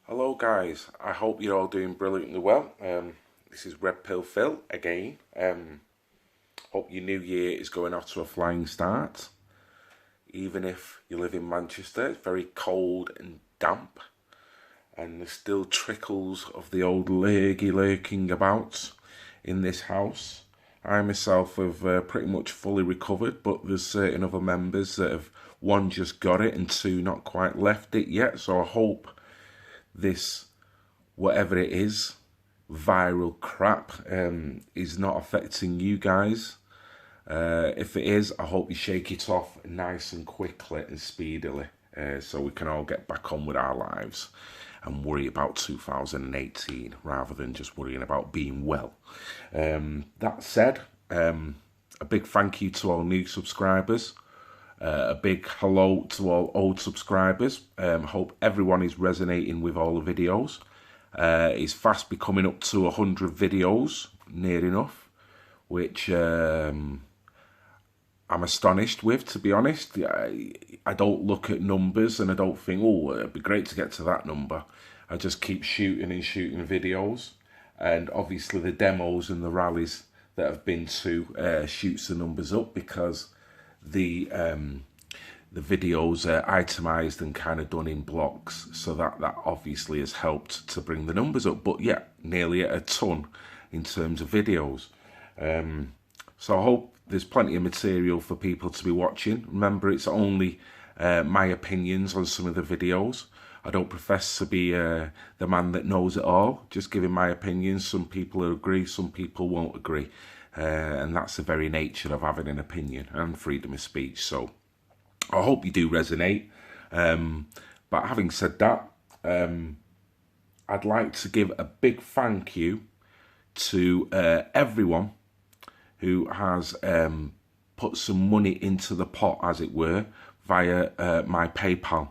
Hello guys, I hope you're all doing brilliantly well. This is Red Pill Phil again. Hope your new year is going off to a flying start. Even if you live in Manchester, it's very cold and damp, and there's still trickles of the old lurgy lurking about in this house. I myself have pretty much fully recovered, but there's certain other members that have, one, just got it and two, not quite left it yet. So I hope this, whatever it is, viral crap is not affecting you guys. If it is, I hope you shake it off nice and quickly and speedily, so we can all get back on with our lives and worry about 2018 rather than just worrying about being well. That said, a big thank you to all new subscribers. A big hello to all old subscribers. Hope everyone is resonating with all the videos. It's fast becoming up to 100 videos, near enough, which I'm astonished with, to be honest. I don't look at numbers and I don't think, oh, it'd be great to get to that number. I just keep shooting and shooting videos, and obviously the demos and the rallies that I've been to shoots the numbers up, because the videos are itemised and kind of done in blocks, so that obviously has helped to bring the numbers up. But yeah, nearly a ton in terms of videos. So I hope there's plenty of material for people to be watching. Remember, it's only my opinions on some of the videos. I don't profess to be the man that knows it all, just giving my opinions. Some people will agree, some people won't agree. And that's the very nature of having an opinion and freedom of speech. So I hope you do resonate. But having said that, I'd like to give a big thank you to everyone who has put some money into the pot, as it were, via my PayPal.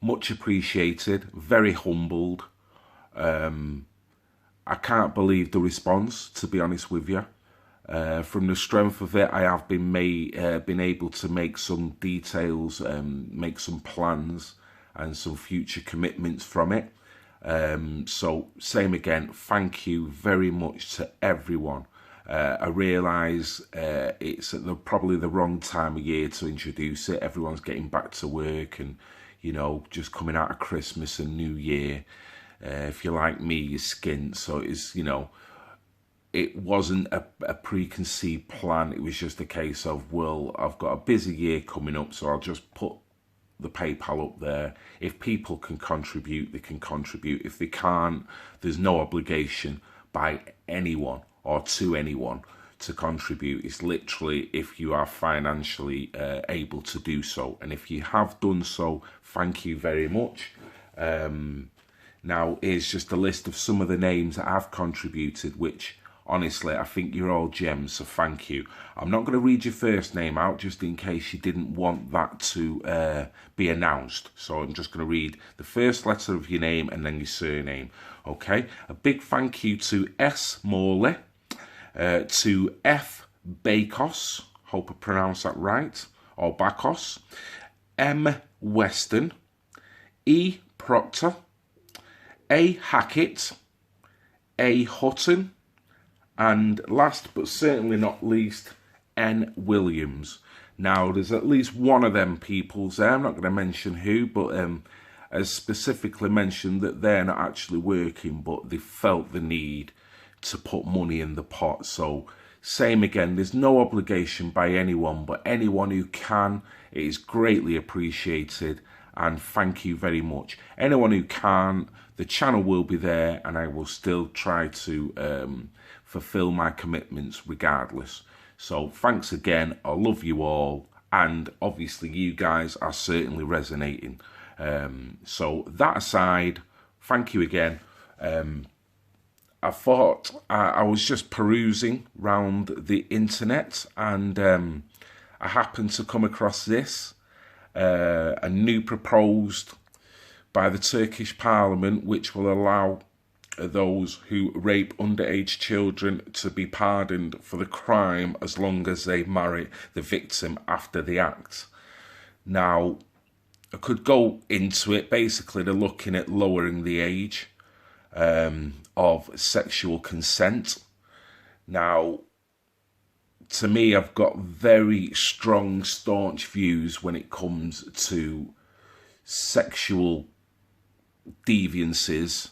Much appreciated, very humbled. I can't believe the response, to be honest with you. From the strength of it, I have been able to make some details, make some plans and some future commitments from it. So same again, thank you very much to everyone. I realise it's at probably the wrong time of year to introduce it. Everyone's getting back to work and, you know, just coming out of Christmas and New Year. If you're like me, you're skint, so it's, you know, it wasn't a preconceived plan. It was just a case of, well, I've got a busy year coming up, so I'll just put the PayPal up there. If people can contribute, they can contribute. If they can't, there's no obligation by anyone or to anyone to contribute. It's literally if you are financially able to do so. And if you have done so, thank you very much. Now, here's just a list of some of the names that I've contributed, which honestly, I think you're all gems, so thank you. I'm not going to read your first name out, just in case you didn't want that to be announced. So I'm just going to read the first letter of your name and then your surname. Okay? A big thank you to S. Morley, to F. Bakos, hope I pronounced that right, or Bakos, M. Weston, E. Proctor, A. Hackett, A. Hutton, and last but certainly not least, N. Williams. Now, there's at least one of them peoples there, I'm not going to mention who, but has specifically mentioned that they're not actually working, but they felt the need to put money in the pot. So, same again, there's no obligation by anyone, but anyone who can, it is greatly appreciated, and thank you very much. Anyone who can't, the channel will be there, and I will still try to fulfill my commitments regardless. So thanks again, I love you all, and obviously you guys are certainly resonating. So that aside, thank you again. I thought I was just perusing round the internet, and I happened to come across this, a new proposed by the Turkish Parliament, which will allow those who rape underage children to be pardoned for the crime as long as they marry the victim after the act. Now, I could go into it. Basically, they're looking at lowering the age of sexual consent. Now, to me, I've got very strong, staunch views when it comes to sexual deviances,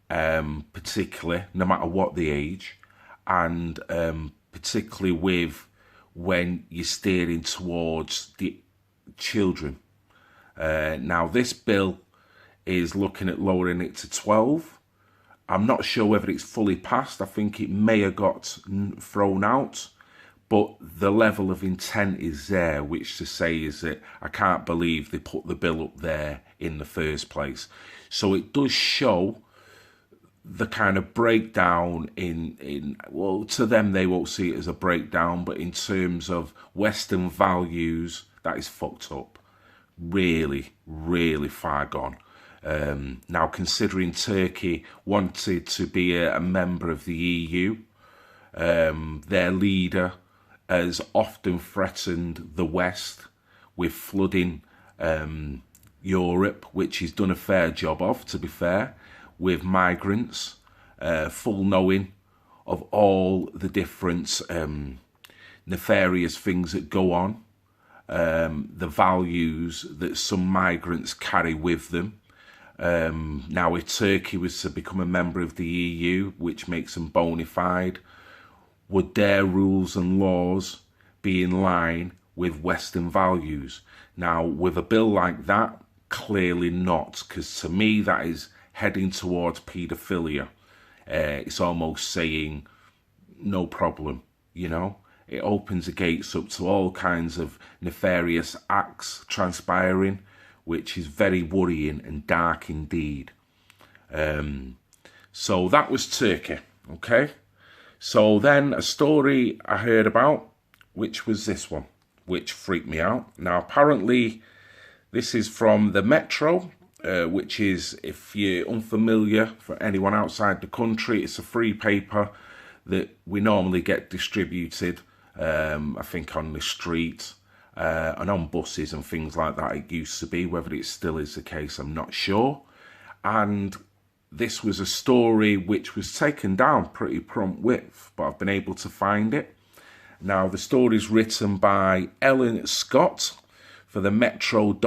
particularly, no matter what the age, and particularly with when you're steering towards the children. Now, this bill is looking at lowering it to 12. I'm not sure whether it's fully passed. I think it may have got thrown out, but the level of intent is there, which to say is that I can't believe they put the bill up there in the first place. So it does show the kind of breakdown well, to them, they won't see it as a breakdown, but in terms of Western values, that is fucked up. Really, really far gone. Now, considering Turkey wanted to be a member of the EU, their leader has often threatened the West with flooding Europe, which he's done a fair job of, to be fair, with migrants, full knowing of all the different nefarious things that go on, the values that some migrants carry with them. Now, if Turkey was to become a member of the EU, which makes them bona fide, would their rules and laws be in line with Western values? Now, with a bill like that, clearly not, because to me that is heading towards paedophilia. It's almost saying, no problem, you know? It opens the gates up to all kinds of nefarious acts transpiring, which is very worrying and dark indeed. So that was Turkey, okay? So then a story I heard about, which was this one, which freaked me out. Now, apparently, this is from the Metro, which is, if you're unfamiliar, for anyone outside the country, it's a free paper that we normally get distributed, I think, on the street. And on buses and things like that, it used to be. Whether it still is the case, I'm not sure. And this was a story which was taken down pretty prompt with, but I've been able to find it. Now, the story is written by Ellen Scott for the metro.co.uk,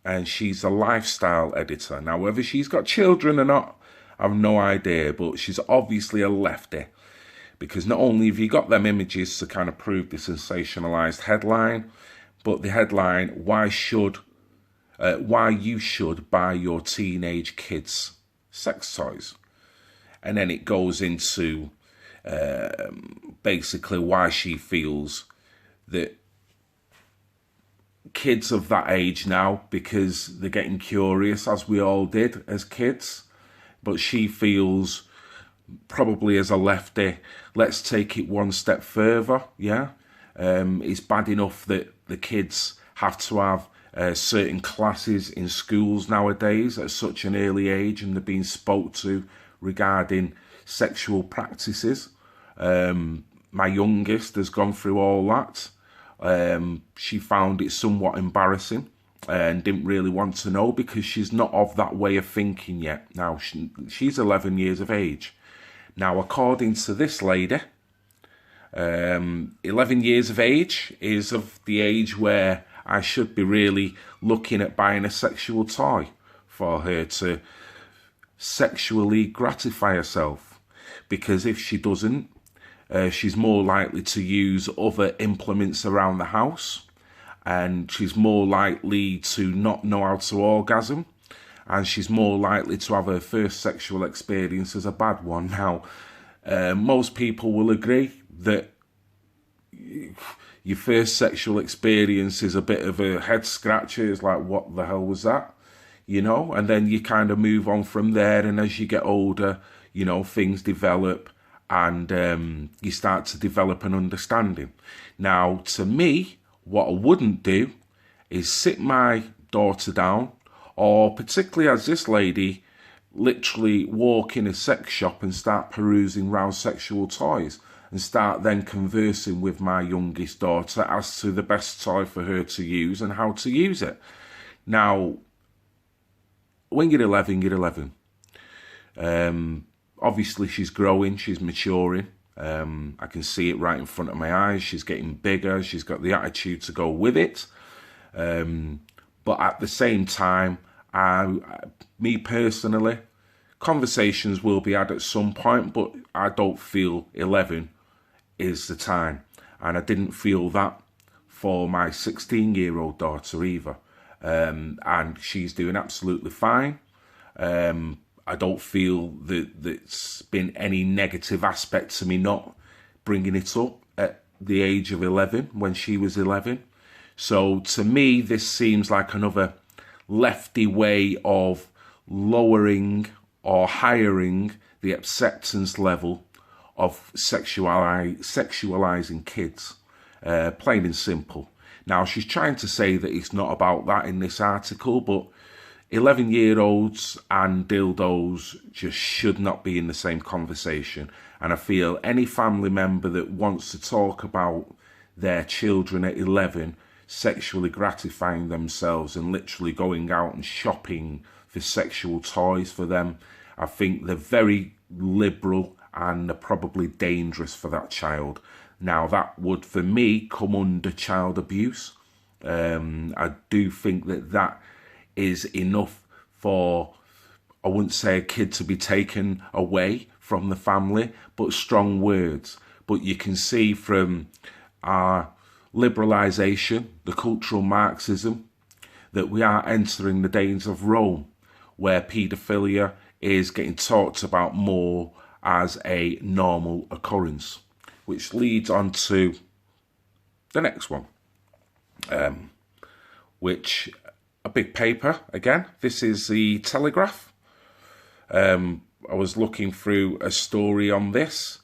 and she's a lifestyle editor. Now, whether she's got children or not, I've no idea, but she's obviously a lefty. Because not only have you got them images to kind of prove the sensationalized headline, but the headline, why you should buy your teenage kids sex toys. And then it goes into basically why she feels that kids of that age now, because they're getting curious, as we all did as kids, but she feels, probably as a lefty, let's take it one step further, yeah? It's bad enough that the kids have to have certain classes in schools nowadays at such an early age, and they're being spoke to regarding sexual practices. My youngest has gone through all that. She found it somewhat embarrassing and didn't really want to know, because she's not of that way of thinking yet. Now, she's 11 years of age. Now, according to this lady, 11 years of age is of the age where I should be really looking at buying a sexual toy for her to sexually gratify herself. Because if she doesn't, she's more likely to use other implements around the house, and she's more likely to not know how to orgasm, and she's more likely to have her first sexual experience as a bad one. Now, most people will agree that your first sexual experience is a bit of a head scratcher. It's like, what the hell was that? You know, and then you kind of move on from there, and as you get older, you know, things develop, and you start to develop an understanding. Now, to me, what I wouldn't do is sit my daughter down, or particularly as this lady, literally walk in a sex shop and start perusing round sexual toys and start then conversing with my youngest daughter as to the best toy for her to use and how to use it. Now, when you're 11, you're 11. Obviously, she's growing, she's maturing. I can see it right in front of my eyes. She's getting bigger. She's got the attitude to go with it. But at the same time, me personally, conversations will be had at some point, but I don't feel 11 is the time. And I didn't feel that for my 16-year-old daughter either. And she's doing absolutely fine. I don't feel that there's been any negative aspect to me not bringing it up at the age of 11 when she was 11. So to me, this seems like another lefty way of lowering or hiring the acceptance level of sexualizing kids, plain and simple. Now, she's trying to say that it's not about that in this article, but 11-year-olds and dildos just should not be in the same conversation. And I feel any family member that wants to talk about their children at 11 sexually gratifying themselves and literally going out and shopping for sexual toys for them, I think they're very liberal and they're probably dangerous for that child. Now, that would, for me, come under child abuse. I do think that is enough for, I wouldn't say a kid to be taken away from the family, but strong words. But you can see from our liberalisation, the cultural Marxism, that we are entering the days of Rome, where paedophilia is getting talked about more as a normal occurrence, which leads on to the next one, which a big paper again. This is the Telegraph. I was looking through a story on this,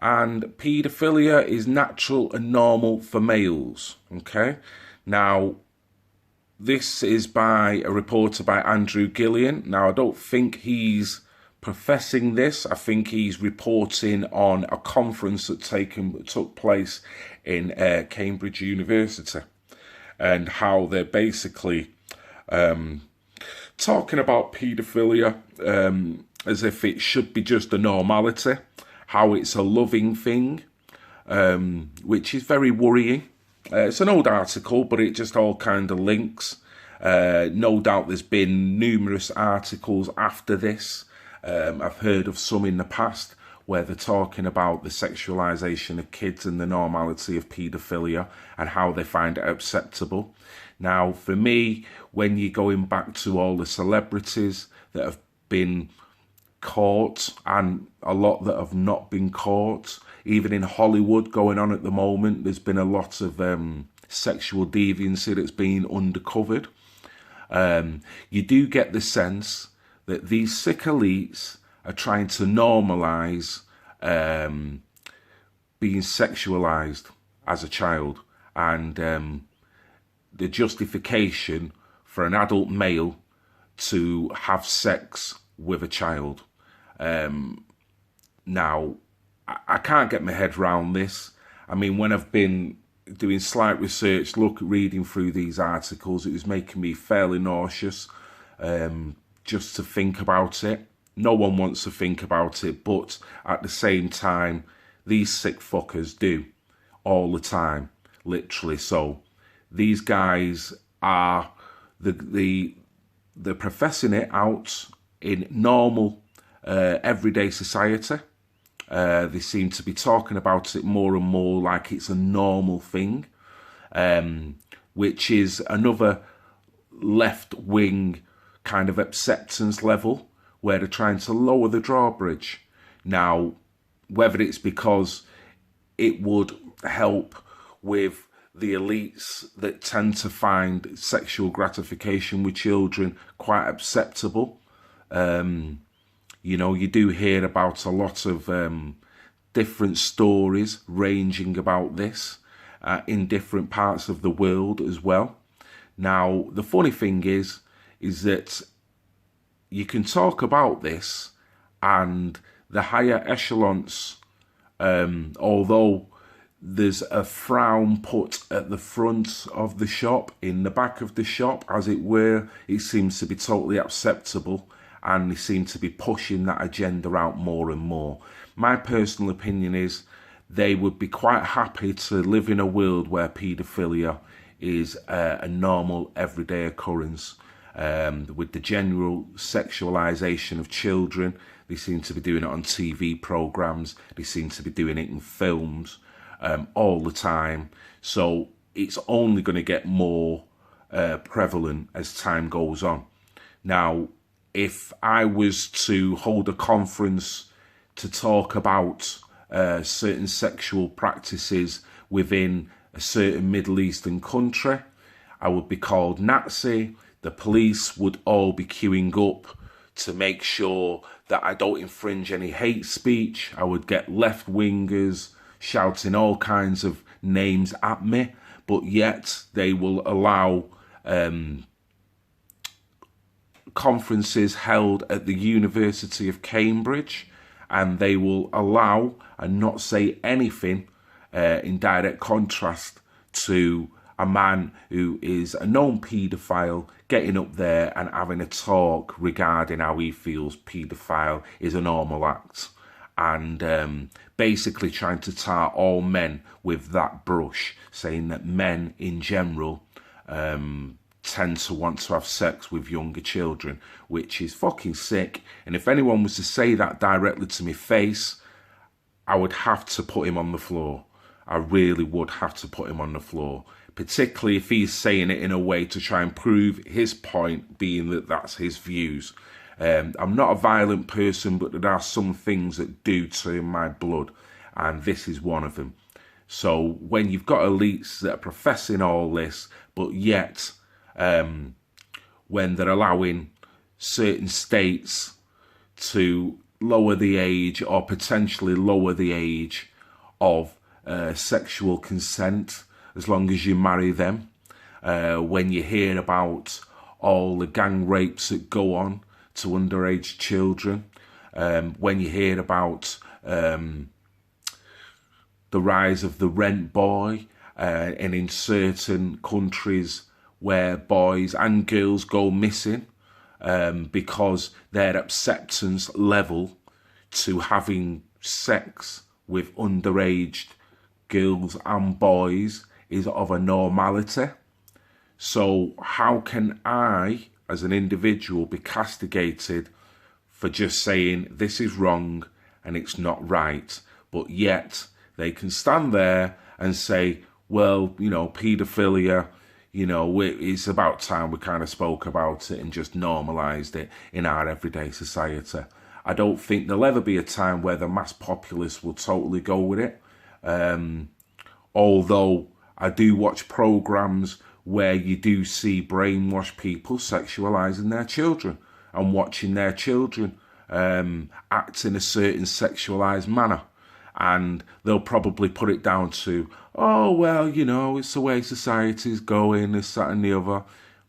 and paedophilia is natural and normal for males. Okay, now this is by a reporter by Andrew Gillian. Now, I don't think he's professing this. I think he's reporting on a conference that took place in Cambridge University, and how they're basically talking about paedophilia as if it should be just a normality, how it's a loving thing, which is very worrying. It's an old article, but it just all kind of links. No doubt there's been numerous articles after this. I've heard of some in the past where they're talking about the sexualization of kids and the normality of paedophilia and how they find it acceptable. Now, for me, when you're going back to all the celebrities that have been caught and a lot that have not been caught, even in Hollywood going on at the moment, there's been a lot of sexual deviancy that's been undercovered. You do get the sense that these sick elites are trying to normalise being sexualised as a child, and the justification for an adult male to have sex with a child. Now, I can't get my head around this. I mean, when I've been doing slight research, reading through these articles, it was making me fairly nauseous just to think about it. No one wants to think about it, but at the same time, these sick fuckers do all the time, literally. So these guys are they're professing it out in normal everyday society. They seem to be talking about it more and more like it's a normal thing, which is another left-wing kind of acceptance level where they're trying to lower the drawbridge. Now, whether it's because it would help with the elites that tend to find sexual gratification with children quite acceptable. You know, you do hear about a lot of different stories ranging about this in different parts of the world as well. Now, the funny thing is that you can talk about this and the higher echelons although there's a frown put at the front of the shop, in the back of the shop, as it were, it seems to be totally acceptable, and they seem to be pushing that agenda out more and more. My personal opinion is they would be quite happy to live in a world where paedophilia is a normal, everyday occurrence. With the general sexualization of children, they seem to be doing it on TV programs, they seem to be doing it in films all the time. So it's only going to get more prevalent as time goes on. Now, if I was to hold a conference to talk about certain sexual practices within a certain Middle Eastern country, I would be called Nazi. The police would all be queuing up to make sure that I don't infringe any hate speech. I would get left-wingers shouting all kinds of names at me, but yet they will allow conferences held at the University of Cambridge, and they will allow and not say anything in direct contrast to a man who is a known paedophile getting up there and having a talk regarding how he feels paedophile is a normal act, and basically trying to tar all men with that brush, saying that men in general tend to want to have sex with younger children, which is fucking sick. And if anyone was to say that directly to my face, I would have to put him on the floor. I really would have to put him on the floor, particularly if he's saying it in a way to try and prove his point, being that that's his views. I'm not a violent person, but there are some things that do turn my blood, and this is one of them. So when you've got elites that are professing all this, but yet when they're allowing certain states to lower the age or potentially lower the age of sexual consent as long as you marry them, when you hear about all the gang rapes that go on to underage children, when you hear about the rise of the rent boy, and in certain countries where boys and girls go missing because their acceptance level to having sex with underage girls and boys is of a normality. So how can I, as an individual, be castigated for just saying this is wrong and it's not right, but yet they can stand there and say, well, you know, paedophilia, you know, it's about time we kind of spoke about it and just normalised it in our everyday society. I don't think there'll ever be a time where the mass populace will totally go with it. Although I do watch programmes where you do see brainwashed people sexualising their children and watching their children act in a certain sexualised manner. And they'll probably put it down to, oh, well, you know, it's the way society's going, this, that and the other.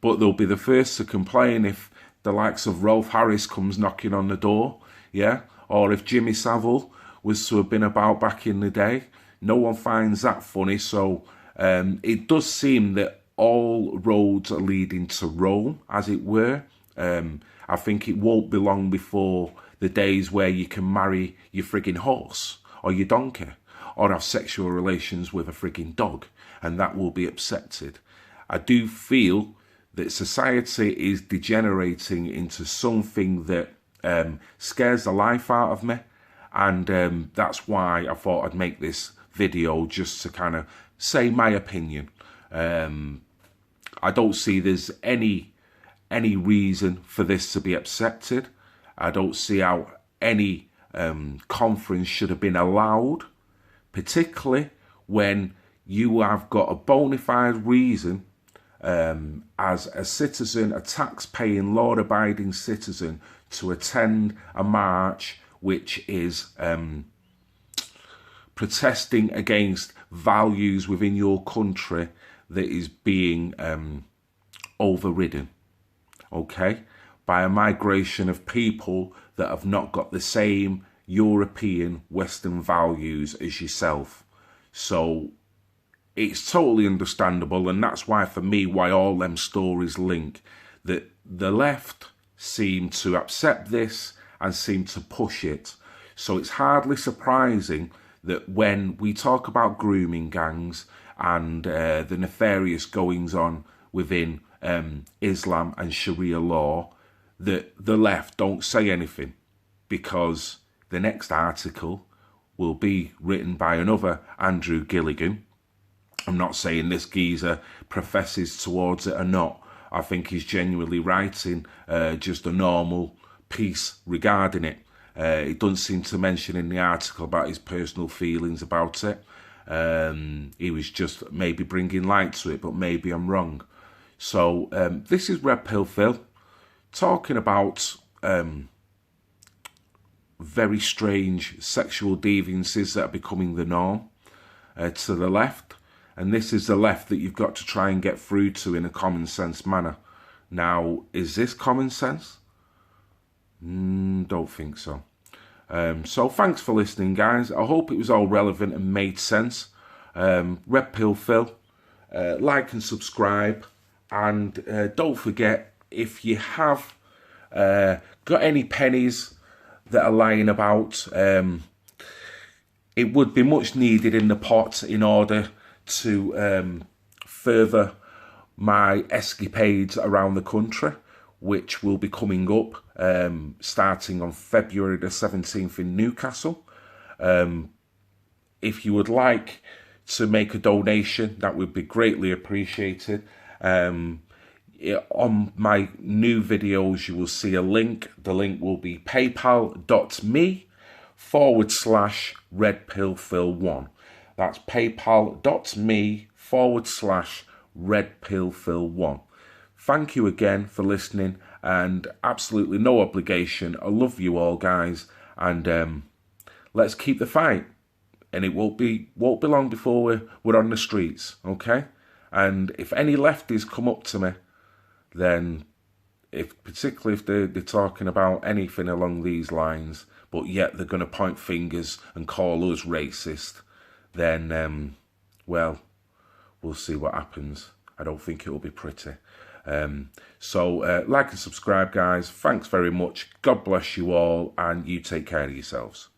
But they'll be the first to complain if the likes of Rolf Harris comes knocking on the door, yeah? Or if Jimmy Savile was to have been about back in the day. No one finds that funny. So it does seem that all roads are leading to Rome, as it were. I think it won't be long before the days where you can marry your frigging horse or your donkey, or have sexual relations with a frigging dog, and that will be accepted. I do feel that society is degenerating into something that scares the life out of me, and that's why I thought I'd make this video, just to kind of say my opinion. I don't see there's any reason for this to be accepted. I don't see how any conference should have been allowed, particularly when you have got a bona fide reason as a citizen, a tax-paying, law-abiding citizen, to attend a march which is protesting against values within your country that is being overridden, okay, by a migration of people that have not got the same European Western values as yourself. So it's totally understandable, and that's why, for me, why all them stories link. That the left seem to accept this and seem to push it. So it's hardly surprising that when we talk about grooming gangs and the nefarious goings on within Islam and Sharia law, that the left don't say anything, because the next article will be written by another Andrew Gilligan. I'm not saying this geezer professes towards it or not. I think he's genuinely writing just a normal piece regarding it. He doesn't seem to mention in the article about his personal feelings about it. He was just maybe bringing light to it, but maybe I'm wrong. So this is Red Pill Phil talking about very strange sexual deviances that are becoming the norm to the left. And this is the left that you've got to try and get through to in a common sense manner. Now, is this common sense? Don't think so. So thanks for listening, guys. I hope it was all relevant and made sense. Red Pill Phil, like and subscribe. And don't forget, if you have got any pennies that are lying about, it would be much needed in the pot in order to further my escapades around the country, which will be coming up starting on February the 17th in Newcastle. If you would like to make a donation, that would be greatly appreciated. On my new videos, you will see a link. The link will be paypal.me/redpillphil1. That's paypal.me/redpillphil1. Thank you again for listening, and absolutely no obligation. I love you all, guys, and let's keep the fight. And it won't be long before we're on the streets, okay? And if any lefties come up to me, then particularly if they're talking about anything along these lines, but yet they're going to point fingers and call us racist, then, well, we'll see what happens. I don't think it will be pretty. So like and subscribe, guys. Thanks very much. God bless you all, and you take care of yourselves.